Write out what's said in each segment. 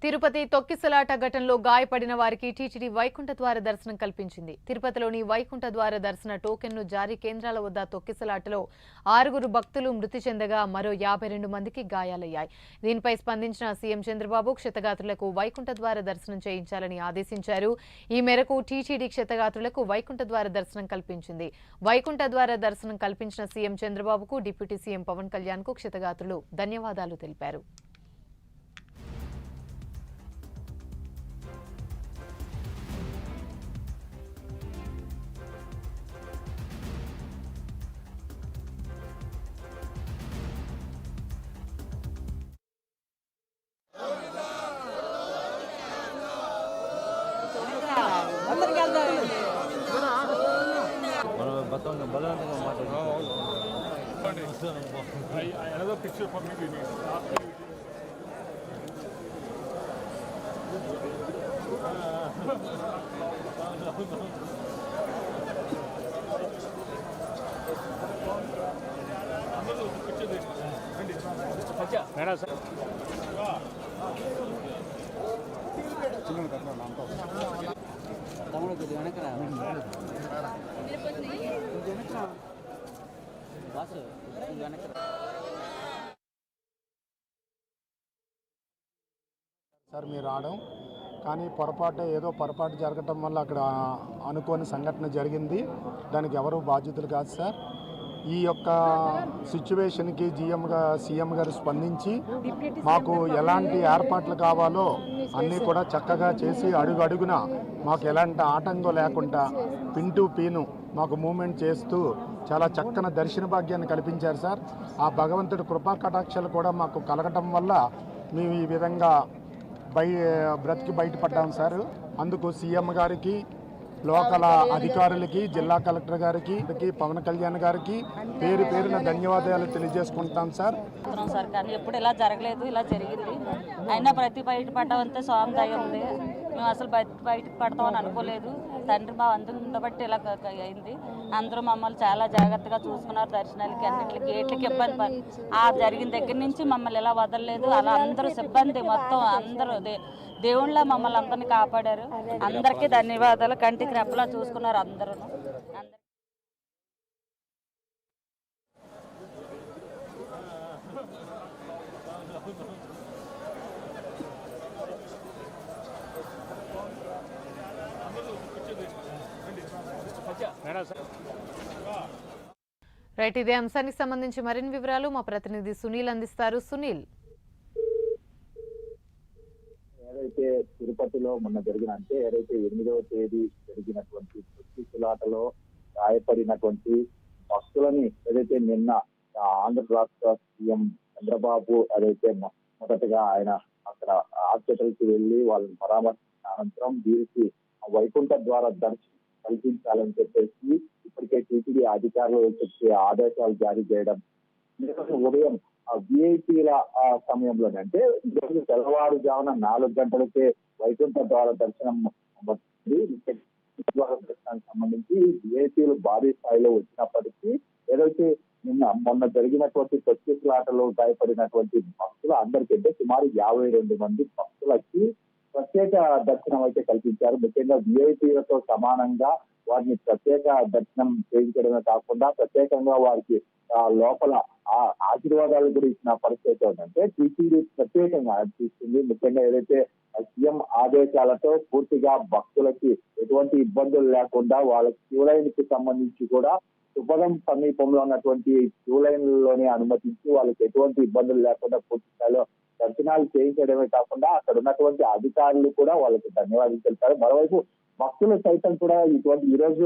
తిరుపతి తొక్కిసలాట ఘటనలో గాయపడిన వారికి టీటీడీ వైకుంఠ ద్వార దర్శనం కల్పించింది. తిరుపతిలోని వైకుంఠ ద్వార దర్శన టోకెన్ను జారీ కేంద్రాల వద్ద తొక్కిసలాటలో 6 భక్తులు మృతి చెందగా మరో 52 మందికి గాయాలయ్యాయి. దీనిపై స్పందించిన సీఎం చంద్రబాబు క్షతగాత్రులకు వైకుంఠ ద్వార దర్శనం చేయించాలని ఆదేశించారు. ఈ మేరకు టీటీడీ క్షతగాత్రులకు వైకుంఠ ద్వార దర్శనం కల్పించింది. వైకుంఠ ద్వార దర్శనం కల్పించిన సీఎం చంద్రబాబుకు డిప్యూటీ సీఎం పవన్ కళ్యాణ్కు క్షతగాత్రులు ధన్యవాదాలు తెలిపారు. Another picture for me we need. Madam sir. తమ్ముడు కొద్దిగా వెనకరా బాసు వెనకరా. సార్ మీరు రావడం కానీ ఏదో పొరపాటు జరగటం వల్ల అక్కడ అనుకోని సంఘటన జరిగింది. దానికి ఎవరు బాధ్యతలు కాదు సార్. ఈ యొక్క సిచ్యువేషన్కి సీఎం గారు స్పందించి మాకు ఎలాంటి ఏర్పాట్లు కావాలో అన్నీ కూడా చక్కగా చేసి అడుగున మాకు ఎలాంటి ఆటంకం లేకుండా పిన్ టు పీను మాకు మూమెంట్ చేస్తూ చాలా చక్కని దర్శన భాగ్యాన్ని కల్పించారు సార్. ఆ భగవంతుడి కృపా కటాక్షాలు కూడా మాకు కలగటం వల్ల మేము ఈ విధంగా బ్రతికి బయటపడ్డాం సార్. అందుకు సీఎం గారికి, లోకల్ అధికారులకి, జిల్లా కలెక్టర్ గారికి, పవన్ కళ్యాణ్ గారికి పేరున ధన్యవాదాలు తెలియజేసుకుంటాం సార్. సార్ కానీ ఎప్పుడు ఇలా జరగలేదు, ఇలా జరిగింది. అయినా బయటపడ్డామంటే స్వామి దయ ఉంది. మేము అసలు బయటకు పడతామని అనుకోలేదు. తండ్రి మా అందరూ ఉండబట్టి ఇలా అయింది. అందరూ మమ్మల్ని చాలా జాగ్రత్తగా చూసుకున్నారు. దర్శనాలకి అన్నింటికి గేట్లకి ఇబ్బంది జరిగిన దగ్గర నుంచి మమ్మల్ని ఇలా వదలలేదు. అలా అందరూ సిబ్బంది మొత్తం అందరూ దేవుళ్ళ మమ్మల్ని అందరినీ కాపాడారు. అందరికీ ధన్యవాదాలు. కంటికి రెప్పలా చూసుకున్నారు అందరూ. రైట్, ఇదే అంశానికి సంబంధించి మరిన్ని వివరాలు మా ప్రతినిధి సునీల్ అందిస్తారు. సునీల్, ఏదైతే తిరుపతిలో మొన్న ఏదైతే 8వ తేదీ జరిగినటువంటి తొక్కిసలాటలో గాయపడినటువంటి భక్తులని ఏదైతే నిన్న ఆంధ్ర రాష్ట్ర సీఎం చంద్రబాబు మొదటగా ఆయన అక్కడ హాస్పిటల్కి వెళ్లి వాళ్ళని పరామర్శించిన అనంతరం వీరికి వైకుంఠ ద్వార దర్శనం కల్పించాలని చెప్పేసి ఇప్పటికే టీటీడీ అధికారులు చెప్పే ఆదేశాలు జారీ చేయడం, ఉదయం విఐపీల సమయంలోనే అంటే ఈరోజు తెల్లవారుజామున 4 గంటలకే వైకుంఠ ద్వార దర్శనం దర్శనానికి సంబంధించి విఐపీలు భారీ స్థాయిలో వచ్చినప్పటికీ ఏదైతే మొన్న జరిగినటువంటి తొక్కిసలాటలో గాయపడినటువంటి భక్తులు అందరికంటే సుమారు 52 మంది భక్తులకి ప్రత్యేక దర్శనం అయితే కల్పించారు. ముఖ్యంగా విఐపీలతో సమానంగా వారిని ప్రత్యేక దర్శనం చేయించడమే కాకుండా ప్రత్యేకంగా వారికి లోపల ఆశీర్వాదాలు కూడా ఇచ్చిన పరిస్థితి ఉందంటే టీటీడీ ప్రత్యేకంగా తీసుకుంది. ముఖ్యంగా ఏదైతే సీఎం ఆదేశాలతో పూర్తిగా భక్తులకి ఎటువంటి ఇబ్బందులు లేకుండా వాళ్ళ క్యూ లైన్ కి సంబంధించి కూడా సుపదం సమీపంలో ఉన్నటువంటి క్యూ లైన్లోనే అనుమతించి వాళ్ళకి ఎటువంటి ఇబ్బందులు లేకుండా పూర్తి స్థాయిలో దర్శనాలు చేయించడమే కాకుండా అక్కడ ఉన్నటువంటి అధికారులు కూడా వాళ్ళకి ధన్యవాదాలు తెలిపారు. మరోవైపు భక్తులు సైతం కూడా ఈ రోజు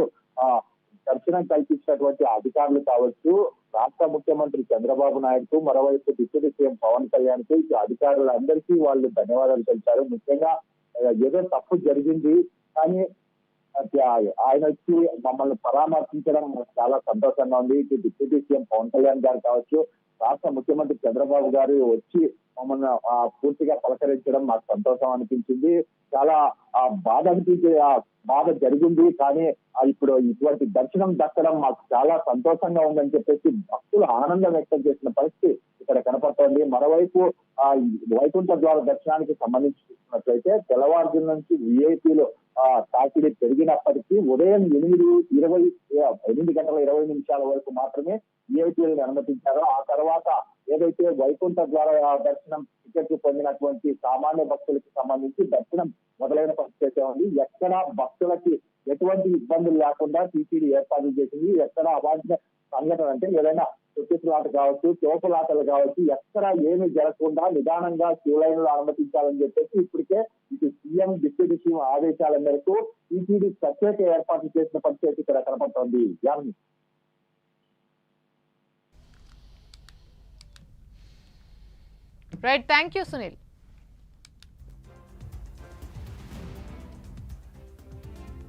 దర్శనం కల్పించినటువంటి అధికారులు కావచ్చు, రాష్ట్ర ముఖ్యమంత్రి చంద్రబాబు నాయుడుకు, మరోవైపు డిప్యూటీ సీఎం పవన్ కళ్యాణ్ కు అధికారులందరికీ వాళ్ళు ధన్యవాదాలు తెలిపారు. ముఖ్యంగా ఏదో తప్పు జరిగింది కానీ ఆయన వచ్చి మమ్మల్ని పరామర్శించడం చాలా సంతోషంగా ఉంది. ఇటు డిప్యూటీ సీఎం పవన్ కళ్యాణ్ గారు కావచ్చు, రాష్ట్ర ముఖ్యమంత్రి చంద్రబాబు గారు వచ్చి మమ్మల్ని పూర్తిగా పలకరించడం మాకు సంతోషం అనిపించింది. చాలా బాధ అనిపించే బాధ జరిగింది. కానీ ఇప్పుడు ఇటువంటి దర్శనం దక్కడం మాకు చాలా సంతోషంగా ఉందని చెప్పేసి భక్తులు ఆనందం వ్యక్తం చేసిన పరిస్థితి ఇక్కడ కనపడుతోంది. మరోవైపు వైకుంఠ ద్వార దర్శనానికి సంబంధించి చూసుకున్నట్లయితే తెల్లవారుజాము నుంచి విఐపీలు తాకిడి పెరిగినప్పటికీ ఉదయం 8:20 వరకు మాత్రమే విఐపీలను అనుమతించారు. ఆ తర్వాత ఏదైతే వైకుంఠ ద్వార దర్శనం టికెట్లు పొందినటువంటి సామాన్య భక్తులకు సంబంధించి దర్శనం మొదలైన పరిస్థితి ఉంది. ఎక్కడ భక్తులకి ఎటువంటి ఇబ్బందులు లేకుండా టీటీడీ ఏర్పాట్లు చేసింది. ఎక్కడ అవాంఛనీయ సంఘటన అంటే ఏదైనా తొక్కిసలాట కావచ్చు, తోపులాటలు కావచ్చు, ఎక్కడ ఏమీ జరగకుండా నిదానంగా క్యూ లైన్ లో అనుమతించాలని చెప్పేసి ఇప్పటికే ఇటు సీఎం డిప్యూటీ సీఎం ఆదేశాల మేరకు టీటీడీ ప్రత్యేక ఏర్పాట్లు చేసిన పరిస్థితి ఇక్కడ కనపడుతోంది. Right, thank you Sunil.